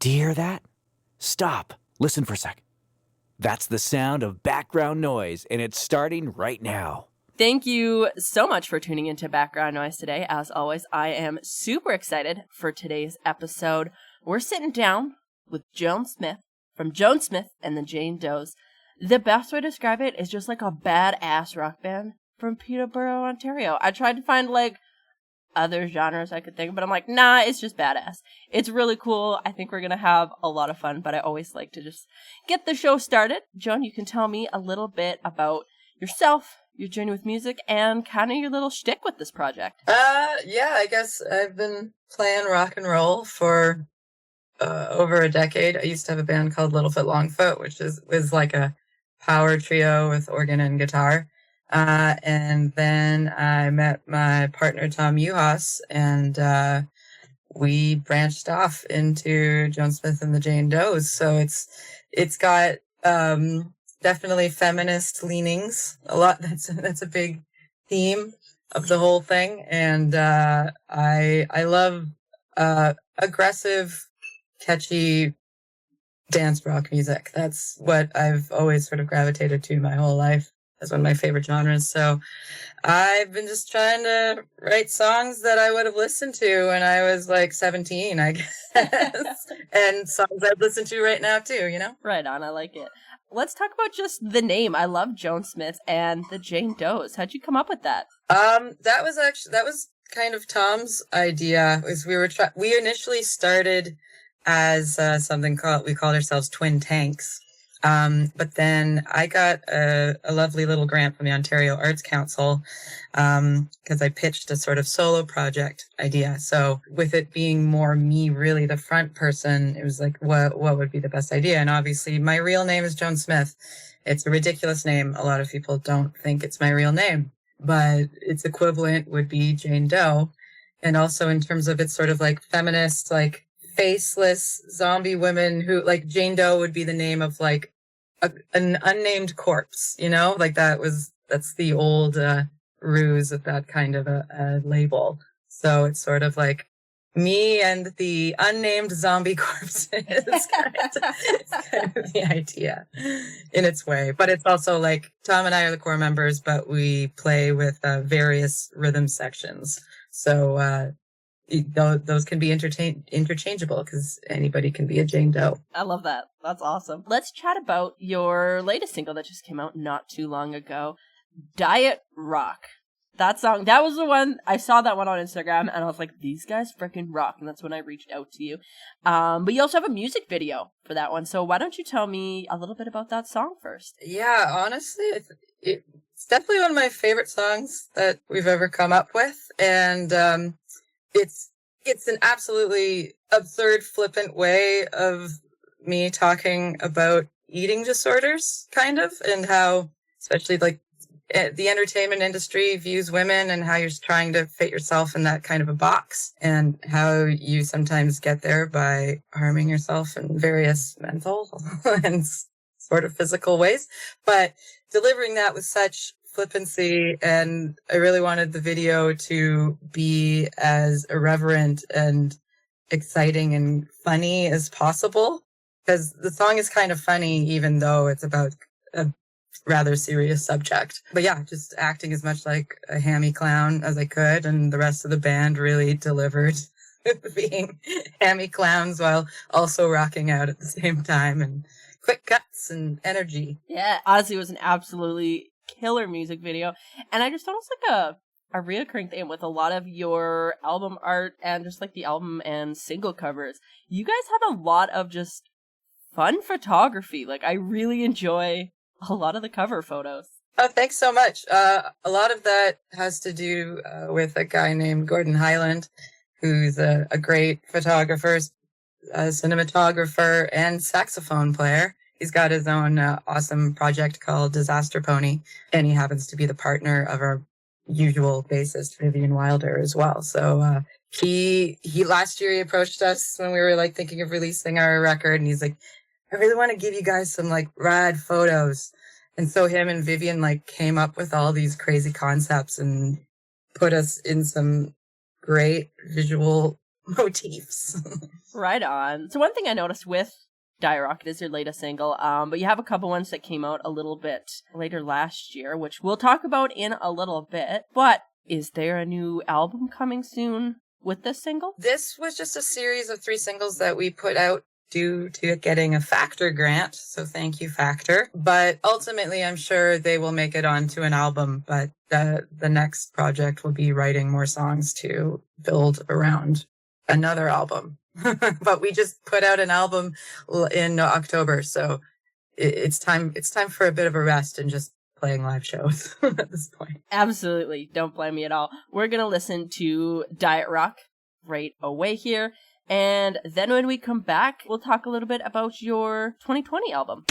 Do you hear that? Stop. Listen for a sec. That's the sound of background noise, and it's starting right now. Thank you so much for tuning into Background Noise today. As always, I am super excited for today's episode. We're sitting down with Joan Smith from Joan Smith and the Jane Does. The best way to describe it is just like a badass rock band from Peterborough, Ontario. I tried to find like other genres I could think, but I'm like, nah, it's just badass. It's really cool. I think we're going to have a lot of fun, but I always like to just get the show started. Joan, you can tell me a little bit about yourself, your journey with music, and kind of your little shtick with this project. Yeah, I guess I've been playing rock and roll for over a decade. I used to have a band called Littlefoot Longfoot, which was like a power trio with organ and guitar. And then I met my partner, Tom Uhas, and we branched off into Joan Smith and the Jane Does. So it's got definitely feminist leanings. A lot. That's a big theme of the whole thing. And I love aggressive, catchy dance rock music. That's what I've always sort of gravitated to my whole life. That's one of my favorite genres. So I've been just trying to write songs that I would have listened to when I was like 17, I guess. And songs I'd listen to right now too, you know? Right on, I like it. Let's talk about just the name. I love Joan Smith and the Jane Does. How'd you come up with that? That was kind of Tom's idea. We initially started as something we called ourselves Twin Tanks. But then I got a lovely little grant from the Ontario Arts Council, because I pitched a sort of solo project idea. So with it being more me, really the front person, it was like, what would be the best idea? And obviously my real name is Joan Smith. It's a ridiculous name. A lot of people don't think it's my real name, but its equivalent would be Jane Doe. And also in terms of its sort of like feminist, like faceless zombie women who, like, Jane Doe would be the name of like an unnamed corpse, you know, like that's the old ruse of that kind of a label. So it's sort of like me and the unnamed zombie corpses. It's kind of the idea in its way. But it's also like Tom and I are the core members, but we play with various rhythm sections. So those can be interchangeable because anybody can be a Jane Doe. I love that. That's awesome. Let's chat about your latest single that just came out not too long ago, Diet Rock. That song, that was the one, I saw that one on Instagram and I was like, these guys freaking rock. And that's when I reached out to you. But you also have a music video for that one. So why don't you tell me a little bit about that song first? Yeah, honestly, it's definitely one of my favorite songs that we've ever come up with. And it's an absolutely absurd, flippant way of me talking about eating disorders, kind of, and how, especially like the entertainment industry views women and how you're trying to fit yourself in that kind of a box and how you sometimes get there by harming yourself in various mental and sort of physical ways, but delivering that with such flippancy. And I really wanted the video to be as irreverent and exciting and funny as possible, because the song is kind of funny, even though it's about a rather serious subject. But yeah, just acting as much like a hammy clown as I could. And the rest of the band really delivered being hammy clowns while also rocking out at the same time, and quick cuts and energy. Yeah, honestly, it was an absolutely killer music video. And I just thought it was like a reoccurring theme with a lot of your album art and just like the album and single covers. You guys have a lot of just fun photography. Like, I really enjoy a lot of the cover photos. Oh, thanks so much. A lot of that has to do with a guy named Gordon Highland, who's a great photographer, cinematographer, and saxophone player. He's got his own awesome project called Disaster Pony, and he happens to be the partner of our usual bassist, Vivian Wilder, as well. So he last year he approached us when we were like thinking of releasing our record, and he's like, I really want to give you guys some like rad photos. And so him and Vivian like came up with all these crazy concepts and put us in some great visual motifs. Right on. So one thing I noticed with Diet Rock, it is your latest single, but you have a couple ones that came out a little bit later last year, which we'll talk about in a little bit. But is there a new album coming soon with this single? This was just a series of 3 singles that we put out due to getting a Factor grant. So thank you, Factor. But ultimately, I'm sure they will make it onto an album. But the next project will be writing more songs to build around another album. But we just put out an album in October. So it's time for a bit of a rest and just playing live shows at this point. Absolutely. Don't blame me at all. We're going to listen to Diet Rock right away here. And then when we come back, we'll talk a little bit about your 2020 album.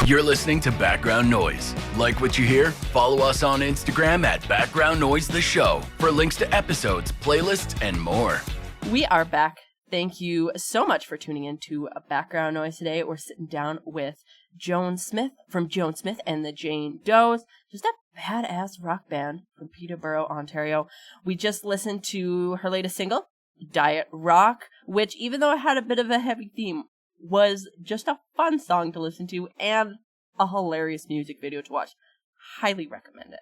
You're listening to Background Noise. Like what you hear? Follow us on Instagram at Background Noise The Show for links to episodes, playlists, and more. We are back. Thank you so much for tuning in to Background Noise today. We're sitting down with Joan Smith from Joan Smith and the Jane Does. Just a badass rock band from Peterborough, Ontario. We just listened to her latest single, Diet Rock, which, even though it had a bit of a heavy theme, was just a fun song to listen to and a hilarious music video to watch. Highly recommend it.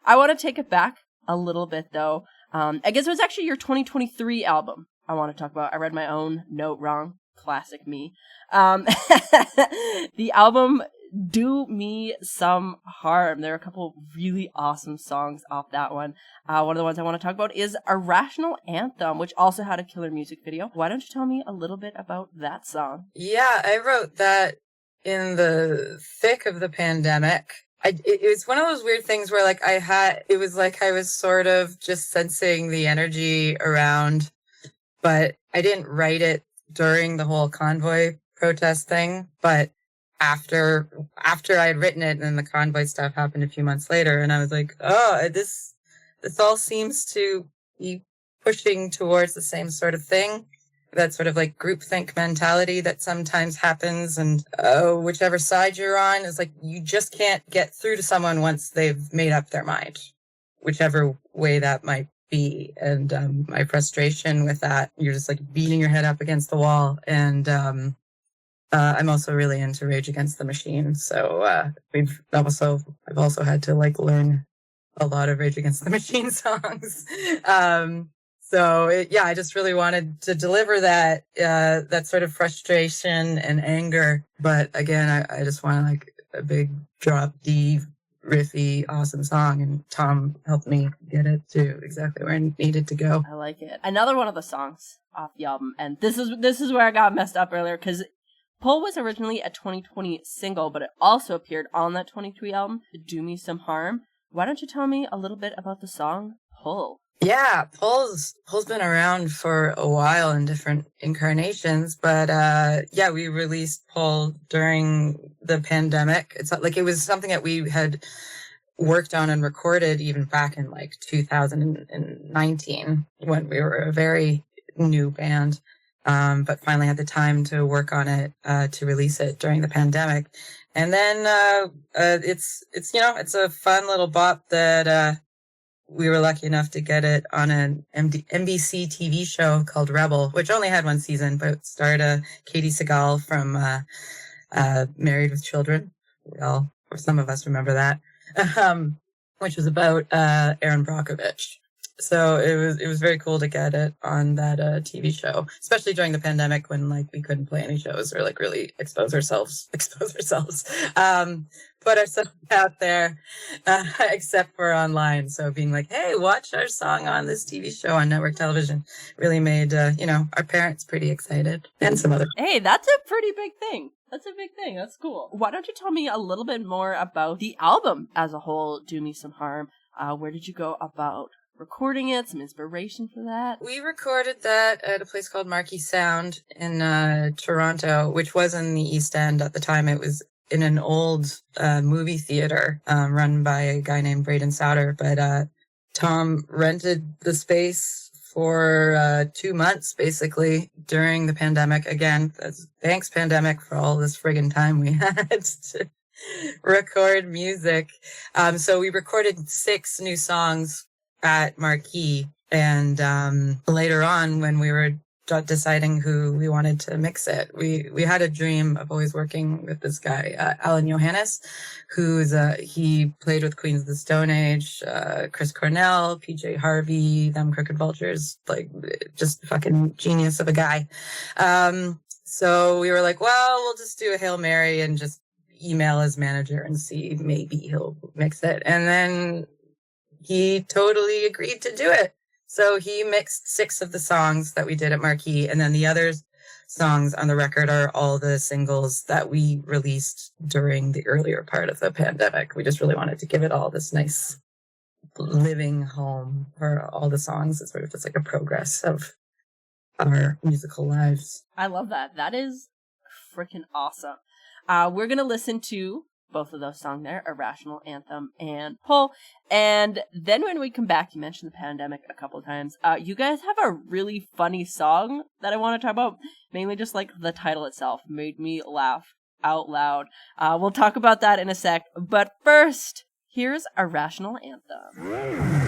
I want to take it back a little bit, though. I guess it was actually your 2023 album I want to talk about. I read my own note wrong. Classic me. The album Do Me Some Harm. There are a couple really awesome songs off that one. One of the ones I want to talk about is Irrational Anthem, which also had a killer music video. Why don't you tell me a little bit about that song? Yeah, I wrote that in the thick of the pandemic. It was one of those weird things where it was like I was sort of just sensing the energy around, but I didn't write it during the whole convoy protest thing. But after I had written it, and then the convoy stuff happened a few months later, and I was like, oh, this all seems to be pushing towards the same sort of thing. That sort of like groupthink mentality that sometimes happens, and whichever side you're on is like, you just can't get through to someone once they've made up their mind, whichever way that might be. And my frustration with that, you're just like beating your head up against the wall. And I'm also really into Rage Against the Machine, so I've also had to like learn a lot of Rage Against the Machine songs. I just really wanted to deliver that sort of frustration and anger. But again, I just wanted like a big drop D riffy, awesome song, and Tom helped me get it to exactly where I needed to go. I like it. Another one of the songs off the album, and this is where I got messed up earlier, because Pull was originally a 2020 single, but it also appeared on that 2023 album, Do Me Some Harm. Why don't you tell me a little bit about the song Pull? Yeah, Pull's been around for a while in different incarnations, but we released Pull during the pandemic. It's not like it was something that we had worked on and recorded even back in like 2019 when we were a very new band, but finally had the time to work on it to release it during the pandemic. And then it's a fun little bop that we were lucky enough to get it on an NBC TV show called Rebel, which only had one season, but it starred Katie Seagal from Married with Children. Some of us remember that, which was about Aaron Brockovich. So it was very cool to get it on that TV show, especially during the pandemic when like we couldn't play any shows or like really expose ourselves, put ourselves out there, except for online. So being like, hey, watch our song on this TV show on network television really made our parents pretty excited, and some other. Hey, that's a pretty big thing. That's a big thing. That's cool. Why don't you tell me a little bit more about the album as a whole, Do Me Some Harm? Where did you go about recording it, some inspiration for that? We recorded that at a place called Marquee Sound in Toronto, which was in the East End at the time. It was in an old movie theater run by a guy named Braden Souter. But Tom rented the space for 2 months, basically, during the pandemic. Again, thanks, pandemic, for all this friggin' time we had to record music. So we recorded 6 new songs at Marquee, and later on when we were deciding who we wanted to mix it, we had a dream of always working with this guy, Alan Johannes, he played with Queens of the Stone Age, Chris Cornell, PJ Harvey, them Crooked Vultures, like just fucking genius of a guy. So we were like, well, we'll just do a Hail Mary and just email his manager and see, maybe he'll mix it. And then he totally agreed to do it. So he mixed 6 of the songs that we did at Marquee, and then the other songs on the record are all the singles that we released during the earlier part of the pandemic. We just really wanted to give it all this nice living home for all the songs. It's sort of just like a progress of our musical lives. I love that. That is freaking awesome. We're going to listen to both of those songs there, Irrational Anthem and Pull. And then when we come back, you mentioned the pandemic a couple of times. You guys have a really funny song that I want to talk about. Mainly just like the title itself made me laugh out loud. We'll talk about that in a sec. But first, here's Irrational Anthem.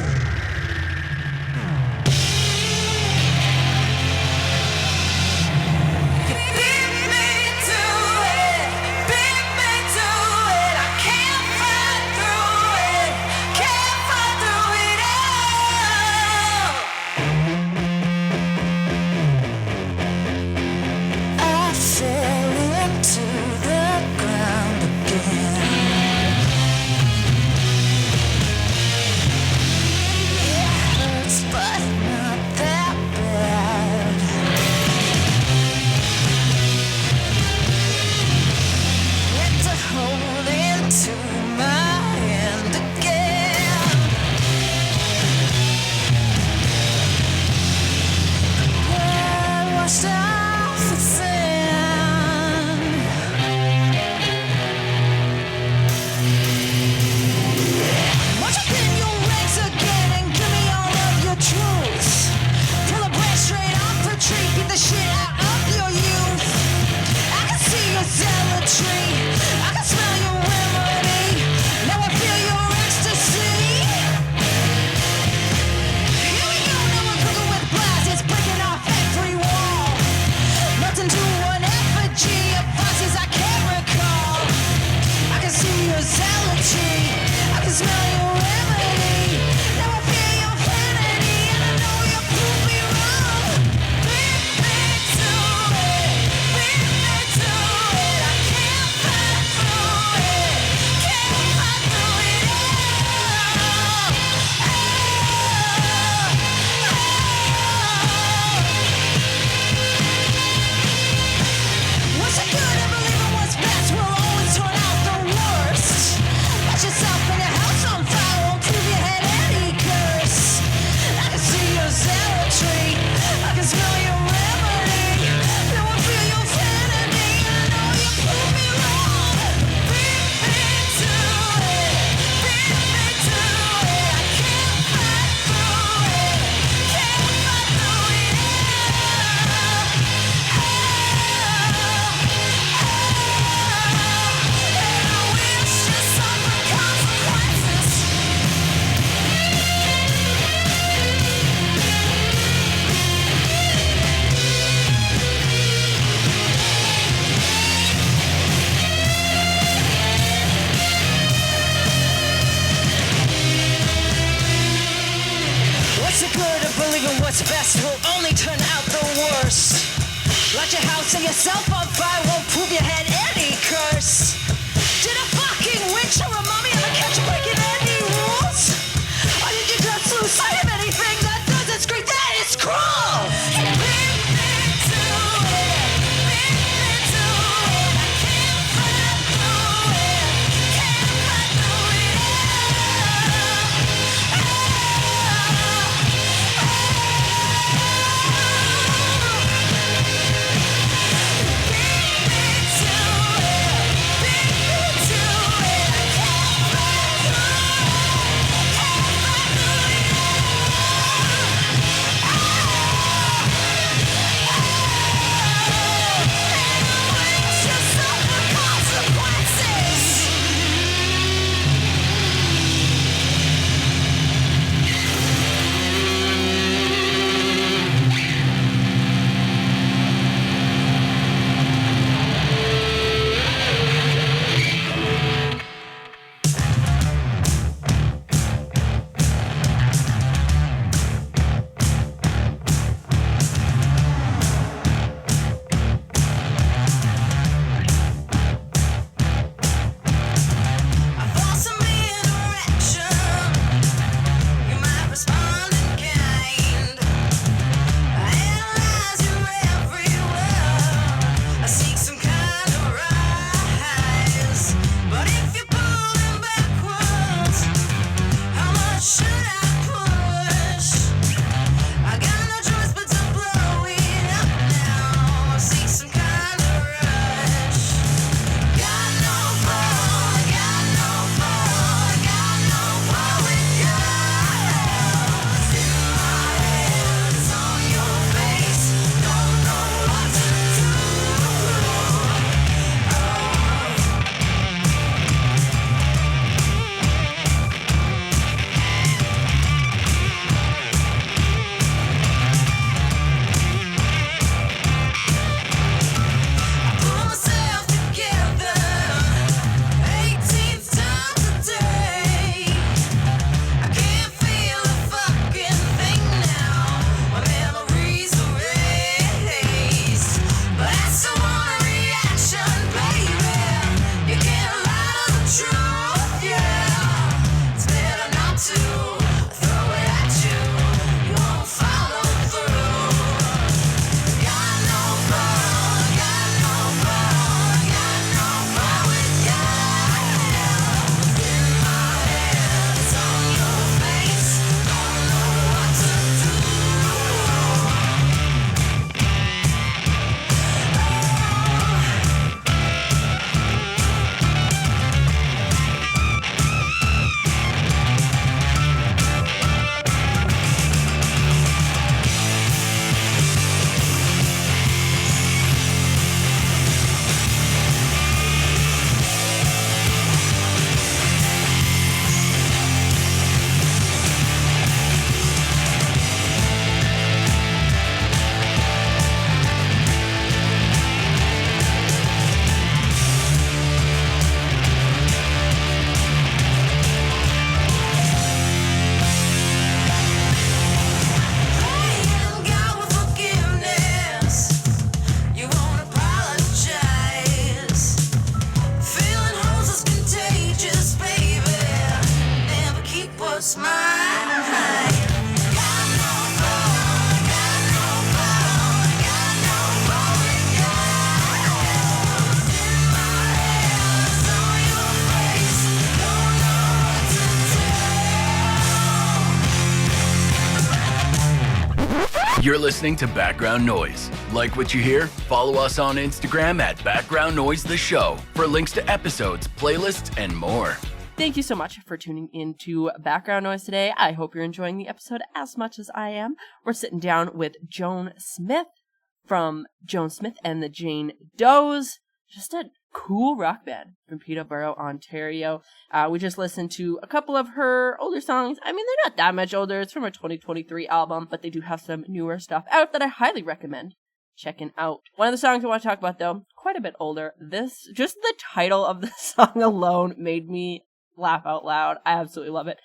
Fell into the ground again. what's best will only turn out the worst. Light your house and yourself on fire won't prove you had any curse. Did a fucking witch or a mummy ever catch you breaking any rules? Or did you just lose sight of anything that doesn't scream that it's cruel? Beat me to it, beat me to it. I can't fight through it, can't fight through it. You're listening to Background Noise. Like what you hear? Follow us on Instagram at Background Noise The Show for links to episodes, playlists, and more. Thank you so much for tuning into Background Noise today. I hope you're enjoying the episode as much as I am. We're sitting down with Joan Smith from Joan Smith and the Jane Does. Just a cool rock band from Peterborough, Ontario. We just listened to a couple of her older songs. I mean, they're not that much older. It's from her 2023 album, but they do have some newer stuff out that I highly recommend checking out. One of the songs I want to talk about, though, quite a bit older. Just the title of the song alone made me laugh out loud. I absolutely love it.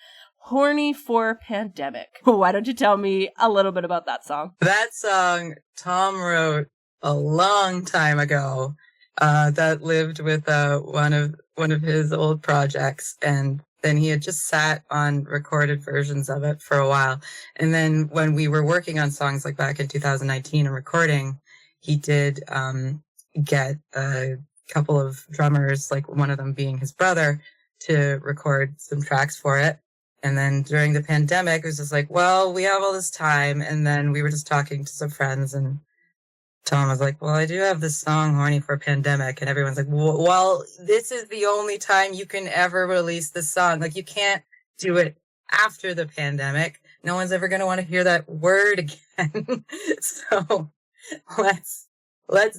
Horny for Pandemic. Why don't you tell me a little bit about that song? That song Tom wrote a long time ago. That lived with one of his old projects, and then he had just sat on recorded versions of it for a while. And then when we were working on songs like back in 2019 and recording, he did get a couple of drummers, like one of them being his brother, to record some tracks for it. And then during the pandemic, it was just like, well, we have all this time. And then we were just talking to some friends, and Tom was like, well, I do have this song, Horny for Pandemic. And everyone's like, well, this is the only time you can ever release this song. Like, you can't do it after the pandemic. No one's ever going to want to hear that word again. So let's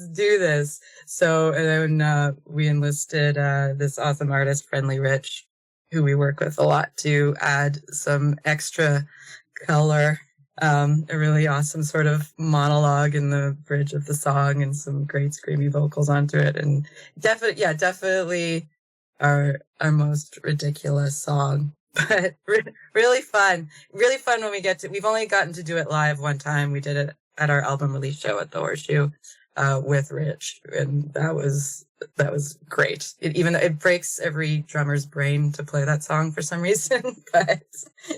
do this. So, and then we enlisted this awesome artist, Friendly Rich, who we work with a lot, to add some extra color. A really awesome sort of monologue in the bridge of the song, and some great screamy vocals onto it. And definitely our most ridiculous song, but really fun when we've only gotten to do it live one time. We did it at our album release show at the Horseshoe, with Rich. And that was great. It breaks every drummer's brain to play that song for some reason, but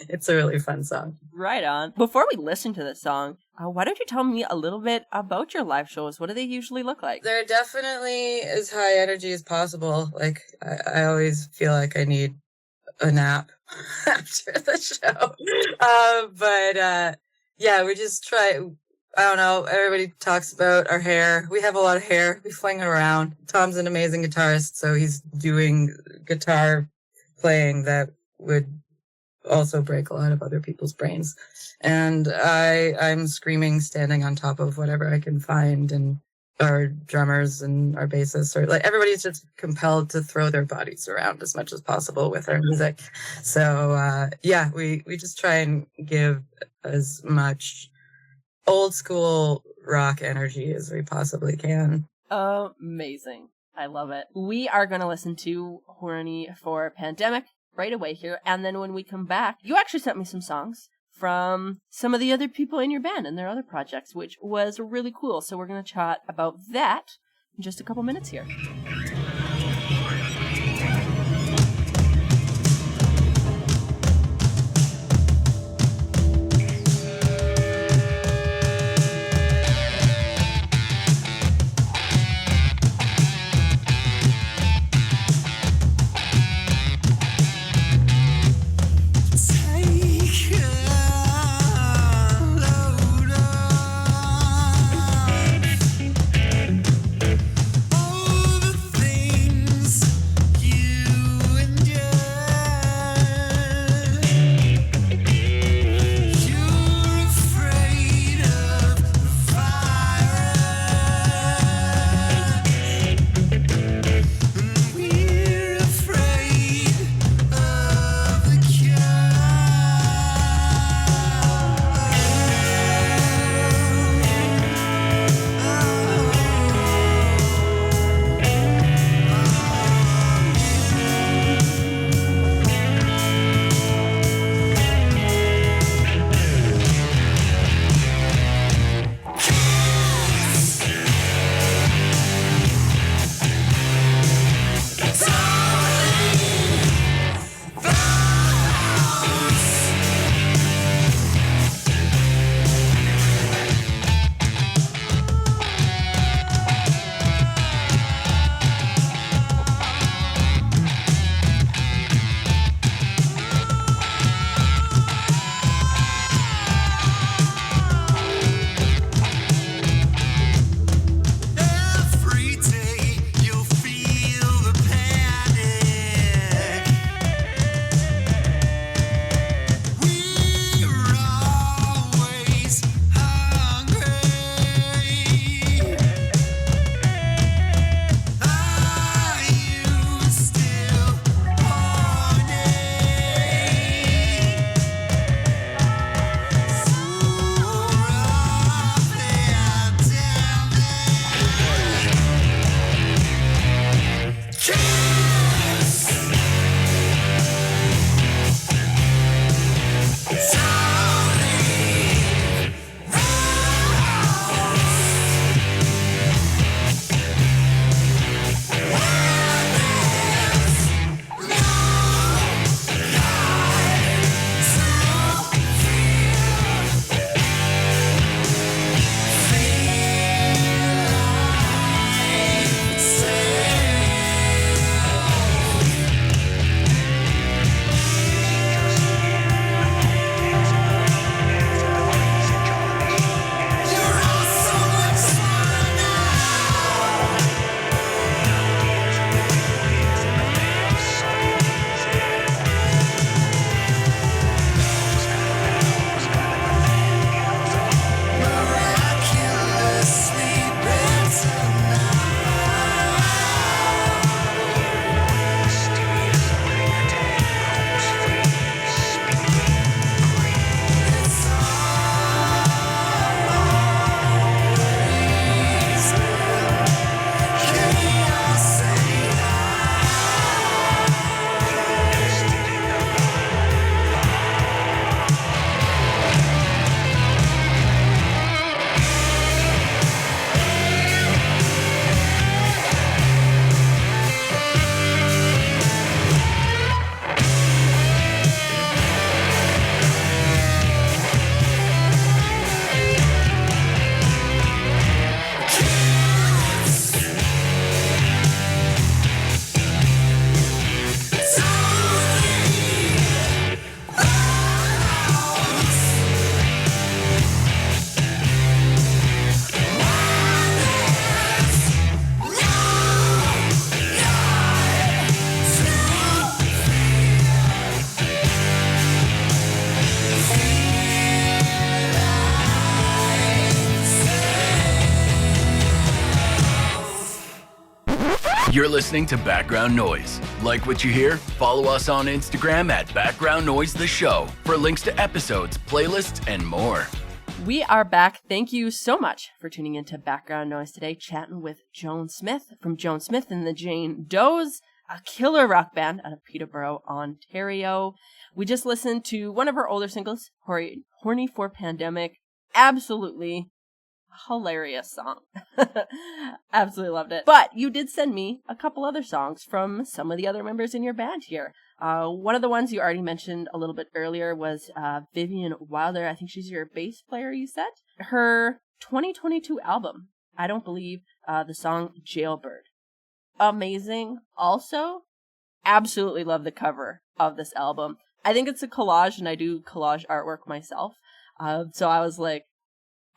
it's a really fun song. Right on. Before we listen to this song, why don't you tell me a little bit about your live shows? What do they usually look like? They're definitely as high energy as possible. Like, I always feel like I need a nap after the show. Yeah, we just try. I don't know. Everybody talks about our hair. We have a lot of hair. We fling it around. Tom's an amazing guitarist, so he's doing guitar playing that would also break a lot of other people's brains. And I'm screaming, standing on top of whatever I can find, and our drummers and our bassists are like, everybody's just compelled to throw their bodies around as much as possible with our music. So we just try and give as much old school rock energy as we possibly can. Amazing. I love it. We are going to listen to Horny for Pandemic right away here. And then when we come back, you actually sent me some songs from some of the other people in your band and their other projects, which was really cool. So we're going to chat about that in just a couple minutes here. All the You're listening to Background Noise. Like what you hear? Follow us on Instagram at Background Noise The Show for links to episodes, playlists, and more. We are back. Thank you so much for tuning into Background Noise today, chatting with Joan Smith from Joan Smith and the Jane Does, a killer rock band out of Peterborough, Ontario. We just listened to one of her older singles, Horny for Pandemic. Absolutely hilarious song. Absolutely loved it. But you did send me a couple other songs from some of the other members in your band here. One of the ones you already mentioned a little bit earlier was Vivian Wilder. I think she's your bass player, you said. Her 2022 album, I Don't Believe, the song Jailbird. Amazing. Also, absolutely love the cover of this album. I think it's a collage, and I do collage artwork myself. So I was like,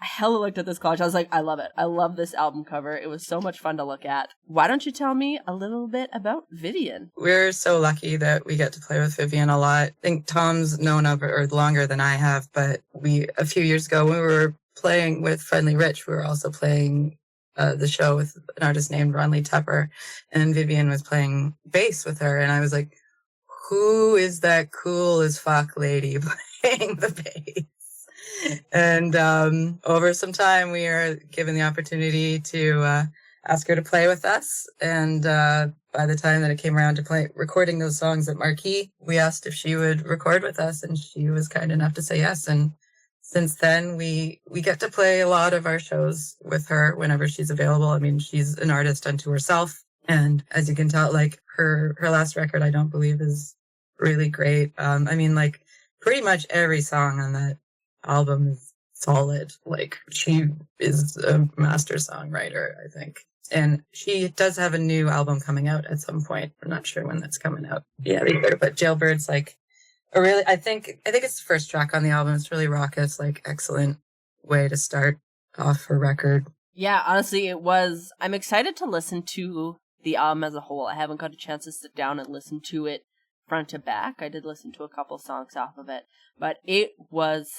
I hella looked at this collage. I was like, I love it. I love this album cover. It was so much fun to look at. Why don't you tell me a little bit about Vivian? We're so lucky that we get to play with Vivian a lot. I think Tom's known of her longer than I have, but a few years ago, when we were playing with Friendly Rich, we were also playing the show with an artist named Ronley Tepper, and Vivian was playing bass with her, and I was like, who is that cool as fuck lady playing the bass? And over some time, we are given the opportunity to ask her to play with us. And by the time that it came around to recording those songs at Marquee, we asked if she would record with us, and she was kind enough to say yes. And since then, we get to play a lot of our shows with her whenever she's available. I mean, she's an artist unto herself. And as you can tell, like her last record, I Don't Believe, is really great. I mean, like pretty much every song on that album is solid. Like, she is a master songwriter, I think. And she does have a new album coming out at some point. I'm not sure when that's coming out. Yeah, either. But Jailbird's like a really, I think it's the first track on the album. It's really raucous, like excellent way to start off her record. Yeah, honestly, it was. I'm excited to listen to the album as a whole. I haven't got a chance to sit down and listen to it front to back. I did listen to a couple songs off of it, but it was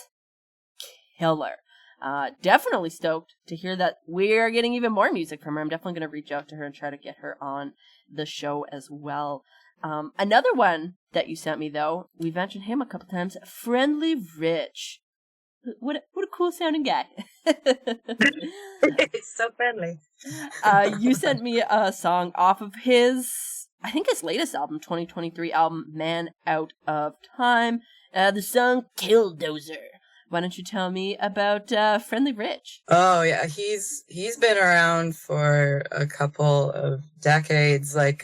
killer. Definitely stoked to hear that we're getting even more music from her. I'm definitely going to reach out to her and try to get her on the show as well. Another one that you sent me, though, we've mentioned him a couple times, Friendly Rich. What a cool sounding guy. It's so friendly. You sent me a song off of his latest album, 2023 album, Man Out of Time. The song Killdozer. Why don't you tell me about Friendly Rich? Oh yeah, he's been around for a couple of decades. Like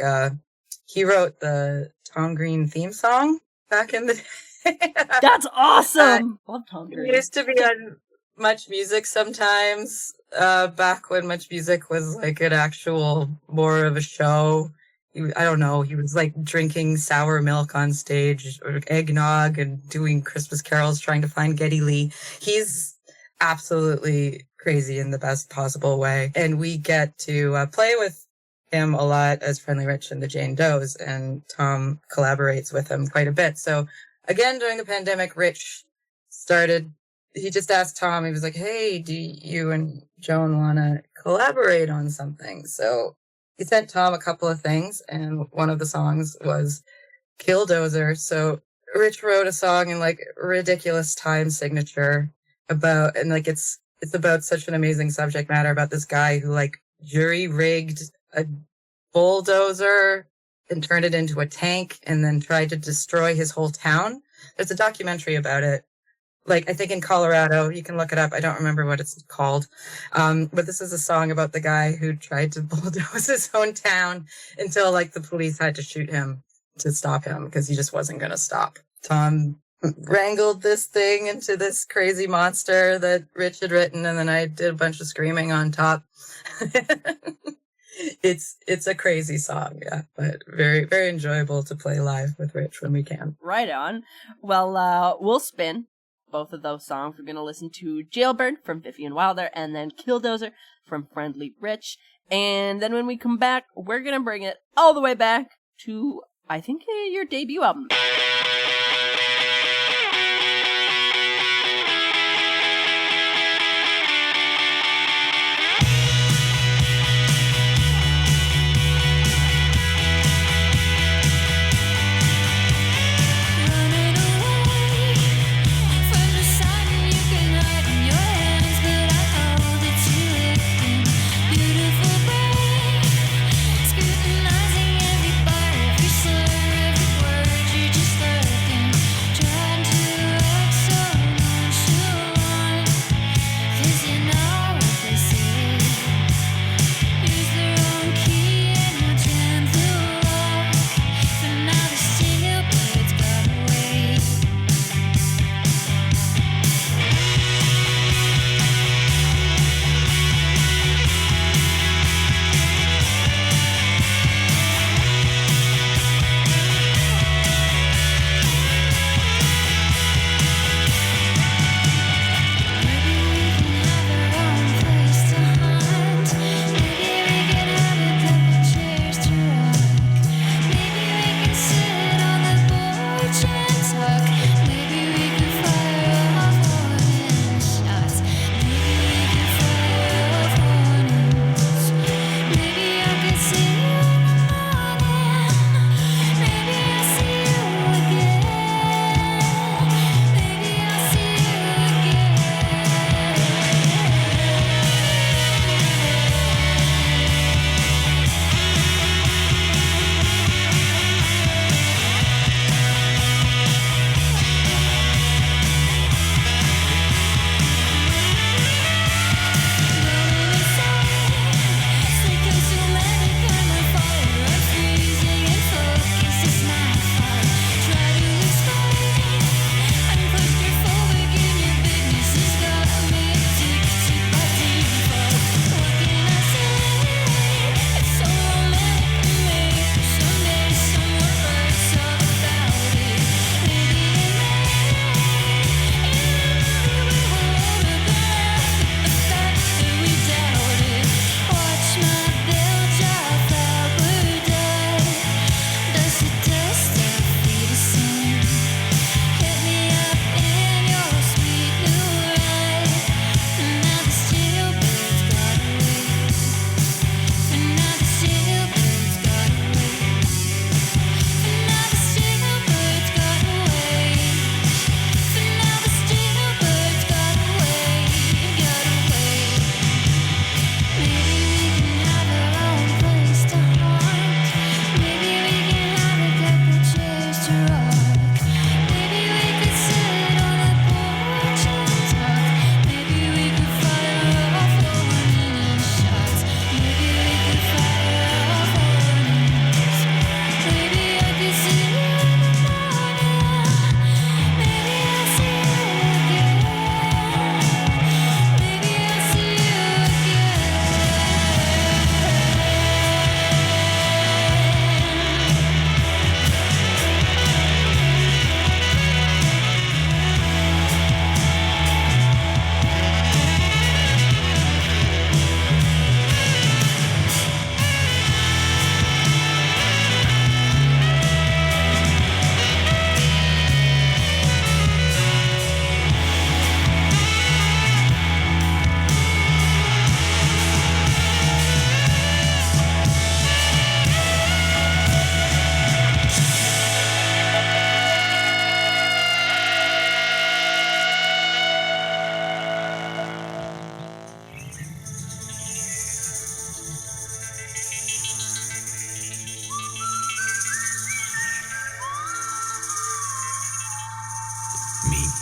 he wrote the Tom Green theme song back in the day. That's awesome. Love Tom Green. He used to be on Much Music sometimes. Back when Much Music was like an actual more of a show. I don't know, he was like drinking sour milk on stage or eggnog and doing Christmas carols trying to find Geddy Lee. He's absolutely crazy in the best possible way. And we get to play with him a lot as Friendly Rich and the Jane Does, and Tom collaborates with him quite a bit. So again, during the pandemic, Rich he just asked Tom, he was like, hey, do you and Joan want to collaborate on something? So he sent Tom a couple of things, and one of the songs was Killdozer. So Rich wrote a song in like ridiculous time signature about, and like it's about such an amazing subject matter about this guy who like jury rigged a bulldozer and turned it into a tank and then tried to destroy his whole town. There's a documentary about it. Like, I think in Colorado, you can look it up. I don't remember what it's called. But this is a song about the guy who tried to bulldoze his own town until, like, the police had to shoot him to stop him because he just wasn't going to stop. Tom wrangled this thing into this crazy monster that Rich had written, and then I did a bunch of screaming on top. It's a crazy song, yeah, but very, very enjoyable to play live with Rich when we can. Right on. Well, we'll spin both of those songs. We're going to listen to Jailbird from Vivian Wilder and then Killdozer from Friendly Rich. And then when we come back, we're going to bring it all the way back to, I think, your debut album.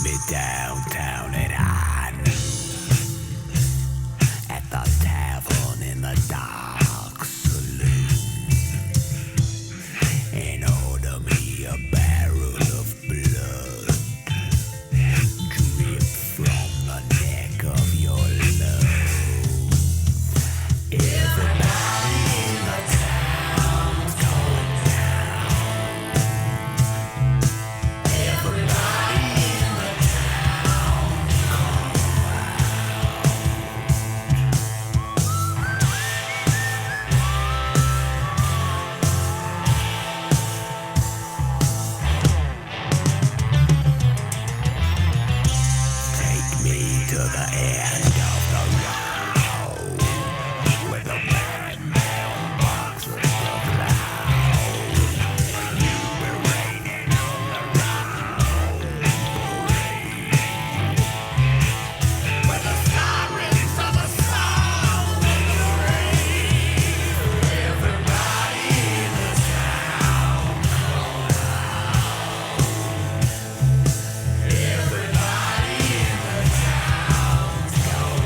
me downtown at Han, at the tavern in the dark saloon, and order me a barrel of blood, drip from the neck of your love. Everybody in the town's going down. Everybody in the town come Take me to the end of the road, where the madman boxes the cloud. You were raining on the round parade, where the sirens of the sound rave. Everybody in the town come out. Everybody in the town's going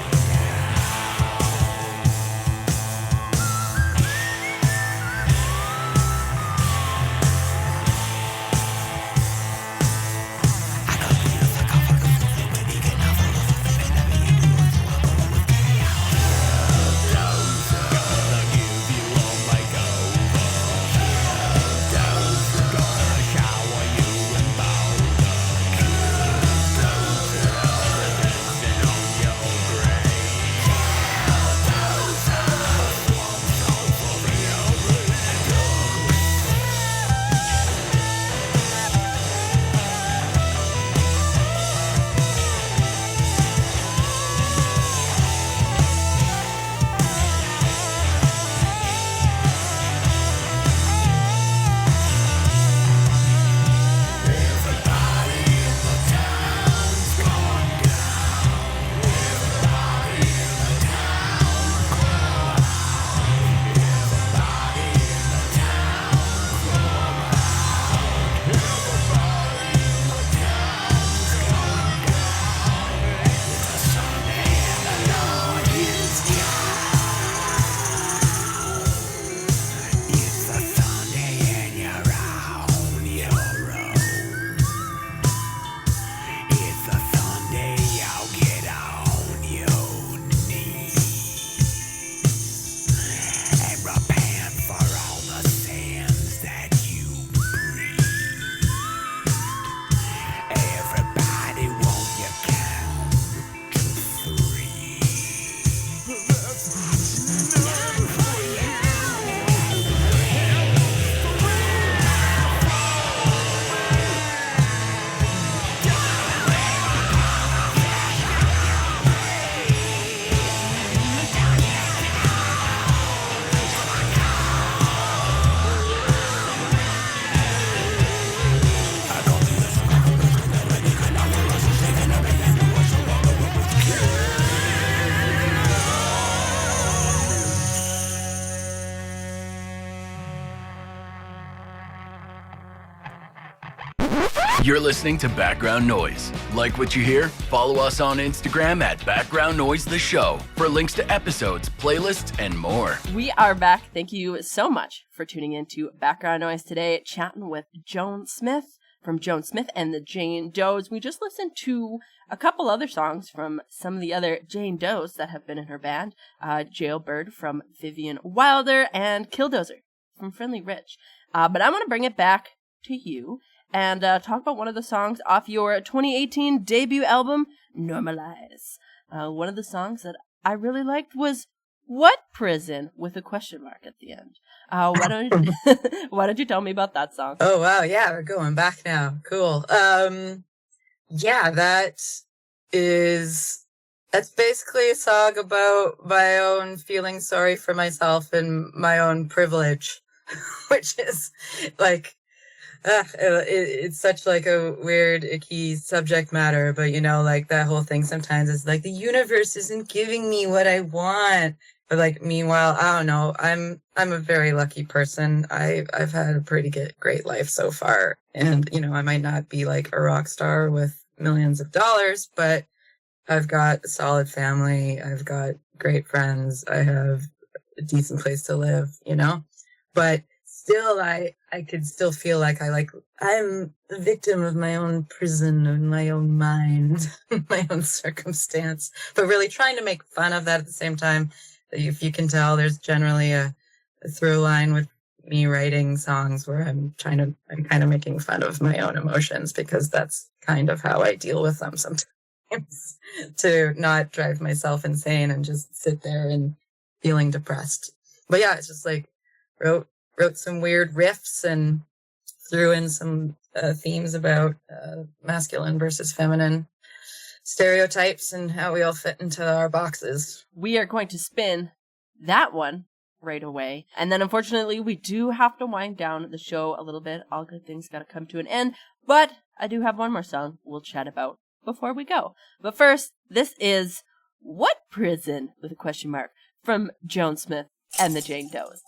It's a Sunday and you're on your own. It's a Sunday you'll get on your knees and repent for all the sins that you breathe. Everybody, won't you count to 3? You're listening to Background Noise. Like what you hear? Follow us on Instagram at Background Noise The Show for links to episodes, playlists, and more. We are back. Thank you so much for tuning in to Background Noise today, chatting with Joan Smith from Joan Smith and the Jane Does. We just listened to a couple other songs from some of the other Jane Does that have been in her band. Jailbird from Vivian Wilder and Killdozer from Friendly Rich. But I want to bring it back to you and talk about one of the songs off your 2018 debut album, Normalize. One of the songs that I really liked was What Prison? With a question mark at the end. Why don't you tell me about that song? Oh, wow. Yeah, we're going back now. Cool. Yeah, that's basically a song about my own feeling sorry for myself and my own privilege, which is like, it's such like a weird, icky subject matter, but you know, like that whole thing sometimes is like the universe isn't giving me what I want. But like, meanwhile, I don't know. I'm a very lucky person. I've had a pretty great life so far, and you know, I might not be like a rock star with millions of dollars, but I've got a solid family. I've got great friends. I have a decent place to live, but still I could still feel like I'm a victim of my own prison, of my own mind, my own circumstance, but really trying to make fun of that at the same time. If you can tell, there's generally a through line with me writing songs where I'm kind of making fun of my own emotions, because that's kind of how I deal with them sometimes, to not drive myself insane and just sit there and feeling depressed. But yeah, it's just like wrote some weird riffs and threw in some themes about masculine versus feminine stereotypes and how we all fit into our boxes. We are going to spin that one right away. And then unfortunately, we do have to wind down the show a little bit. All good things got to come to an end. But I do have one more song we'll chat about before we go. But first, this is What Prison? With a question mark from Joan Smith and the Jane Does.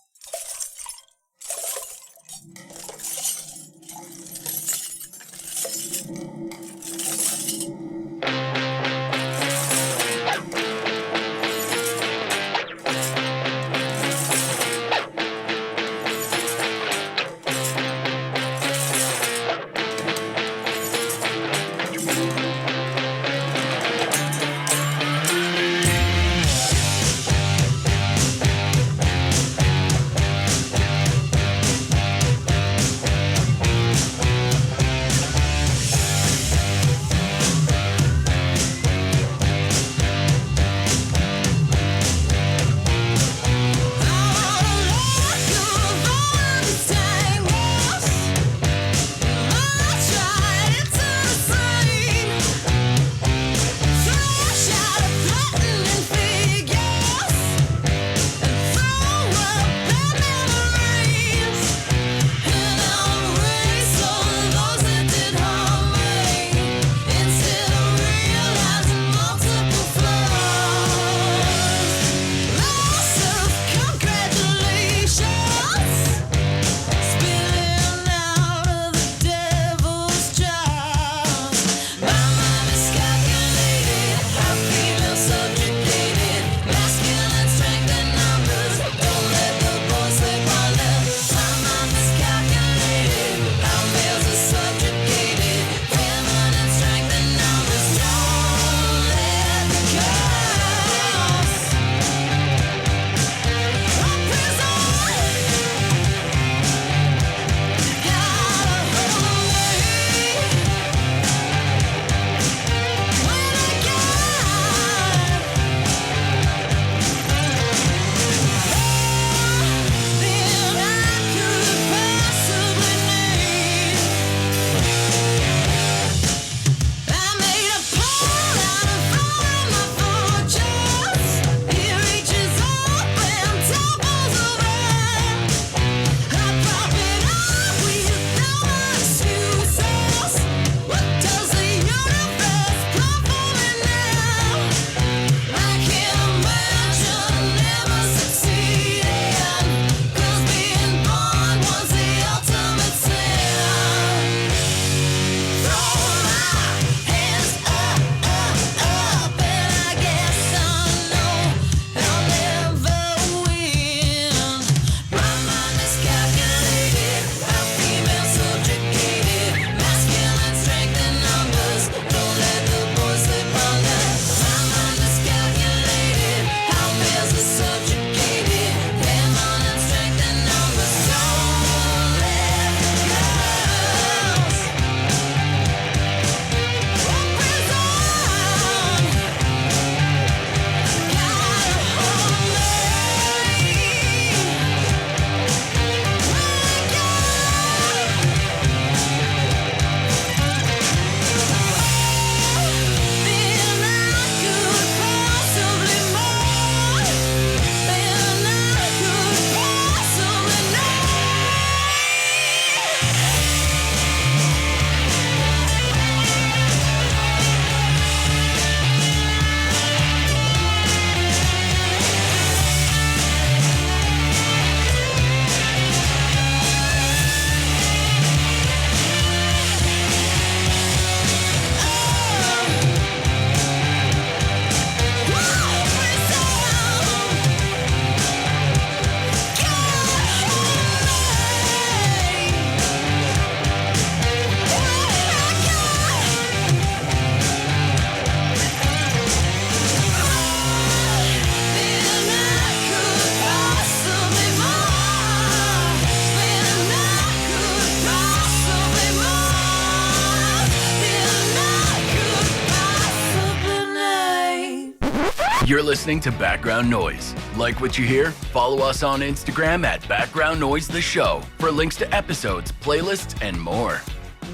You're listening to Background Noise. Like what you hear? Follow us on Instagram at Background Noise The Show for links to episodes, playlists, and more.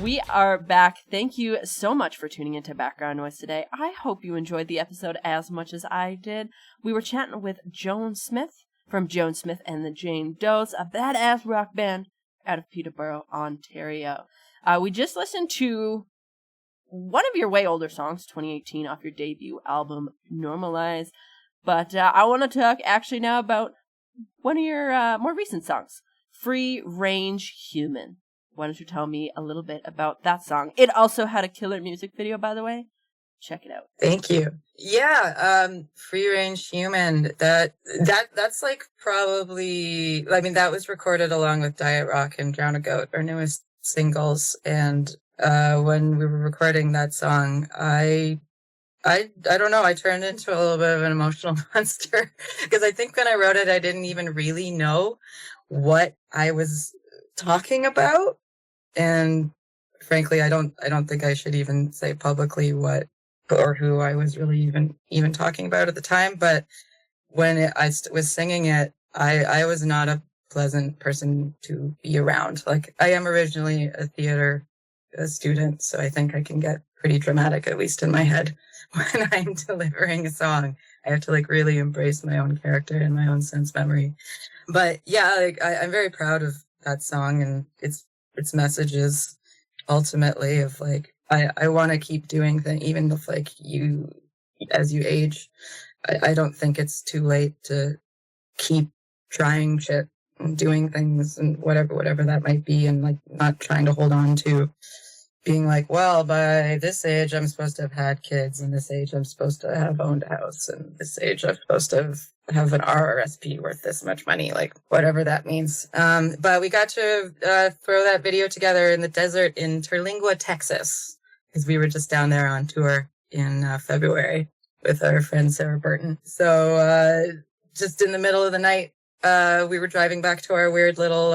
We are back. Thank you so much for tuning into Background Noise today. I hope you enjoyed the episode as much as I did. We were chatting with Joan Smith from Joan Smith and the Jane Does, a badass rock band out of Peterborough, Ontario. We just listened to one of your way older songs, 2018, off your debut album, Normalize. But I want to talk actually now about one of your more recent songs, Free Range Human. Why don't you tell me a little bit about that song? It also had a killer music video, by the way. Check it out. Thank you. Yeah, Free Range Human. That's like probably, I mean, that was recorded along with Diet Rock and Drown a Goat, our newest singles. And when we were recording that song, I don't know, I turned into a little bit of an emotional monster because I think when I wrote it, I didn't even really know what I was talking about. And frankly, I don't think I should even say publicly what or who I was really even talking about at the time. But when I was singing it, I was not a pleasant person to be around. Like, I am originally a theater student, so I think I can get pretty dramatic, at least in my head, when I'm delivering a song. I have to like really embrace my own character and my own sense memory. But yeah, like, I'm very proud of that song and its messages ultimately of like, I want to keep doing things, even if like as you age, I don't think it's too late to keep trying shit and doing things and whatever that might be, and like not trying to hold on to being like, well, by this age I'm supposed to have had kids, and this age I'm supposed to have owned a house, and this age I'm supposed to have an RRSP worth this much money, like whatever that means. But we got to throw that video together in the desert in Terlingua, Texas, because we were just down there on tour in February with our friend Sarah Burton. So just in the middle of the night, we were driving back to our weird little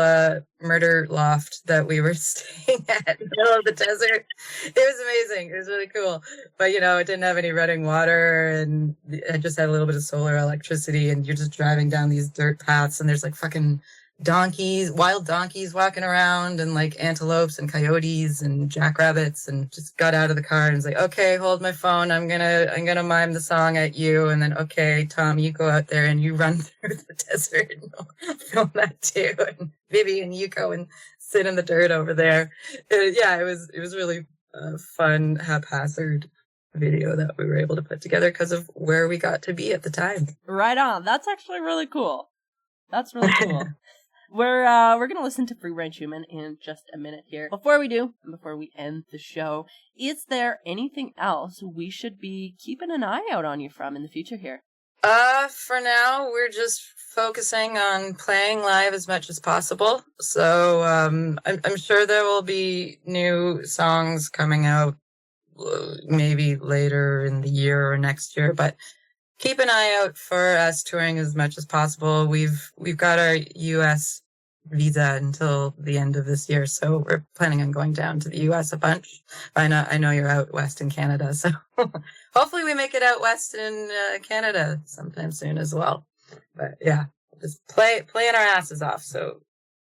murder loft that we were staying at in the middle of the desert. It was amazing. It was really cool. But, you know, it didn't have any running water, and it just had a little bit of solar electricity, and you're just driving down these dirt paths, and there's like fucking wild donkeys walking around, and like antelopes and coyotes and jackrabbits, and just got out of the car and was like, okay, hold my phone. I'm gonna mime the song at you. And then, okay, Tom, you go out there and you run through the desert and I'll film that too. And Vivian, you go and sit in the dirt over there. It was really fun, haphazard video that we were able to put together because of where we got to be at the time. Right on. That's actually really cool. That's really cool. We're going to listen to Free Range Human in just a minute here. Before we do, and before we end the show, is there anything else we should be keeping an eye out on you from in the future here? For now, we're just focusing on playing live as much as possible. So, I'm sure there will be new songs coming out maybe later in the year or next year, but keep an eye out for us touring as much as possible. We've got our U.S. visa until the end of this year, so we're planning on going down to the U.S. a bunch. I know you're out west in Canada, so hopefully we make it out west in Canada sometime soon as well. But yeah, just playing our asses off, so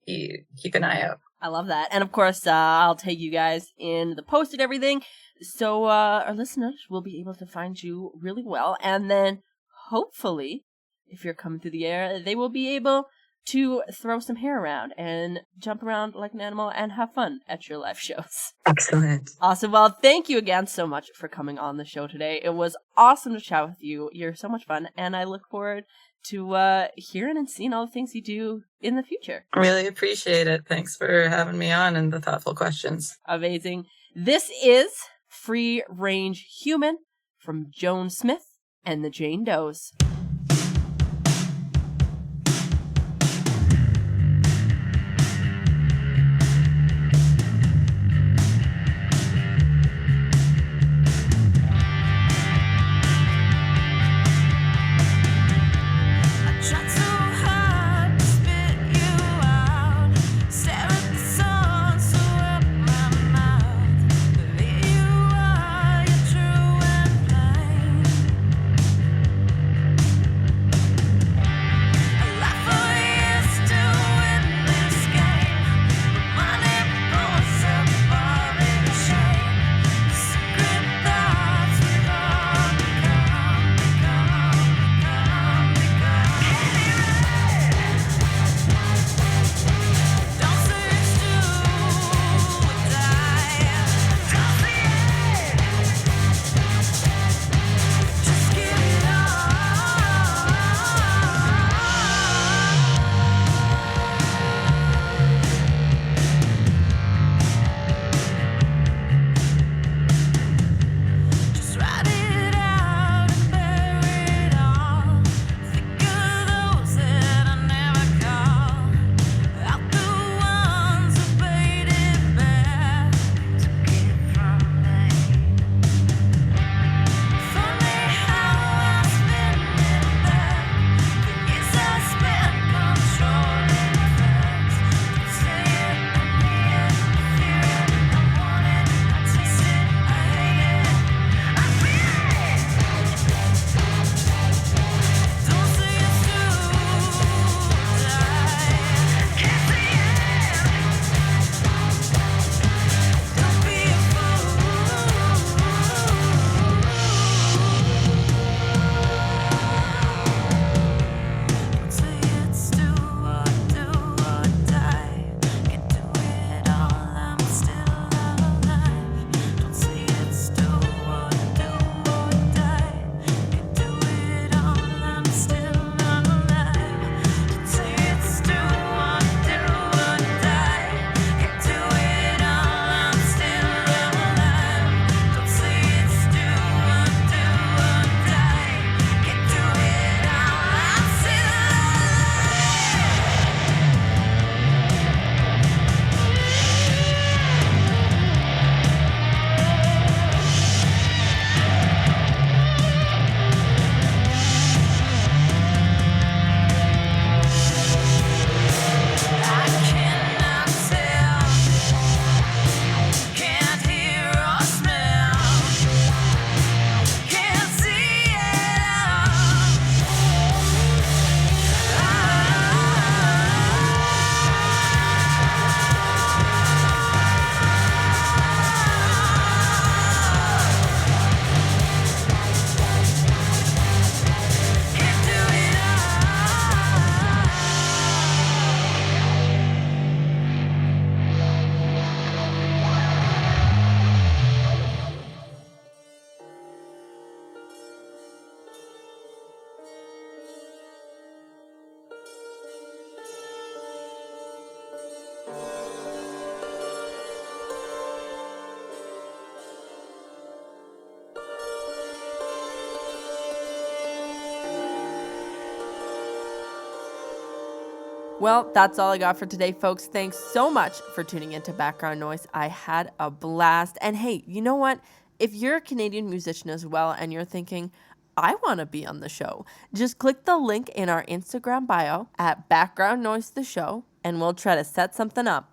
keep an eye out. I love that. And of course, I'll tag you guys in the post and everything, so our listeners will be able to find you really well. And then, hopefully, if you're coming through the air, they will be able to throw some hair around and jump around like an animal and have fun at your live shows. Excellent. Awesome. Well, thank you again so much for coming on the show today. It was awesome to chat with you. You're so much fun, and I look forward to hearing and seeing all the things you do in the future. Really appreciate it. Thanks for having me on and the thoughtful questions. Amazing. This is Free Range Human from Joan Smith and the Jane Does. Well, that's all I got for today, folks. Thanks so much for tuning into Background Noise. I had a blast. And hey, you know what? If you're a Canadian musician as well and you're thinking, I want to be on the show, just click the link in our Instagram bio at Background Noise the Show, and we'll try to set something up.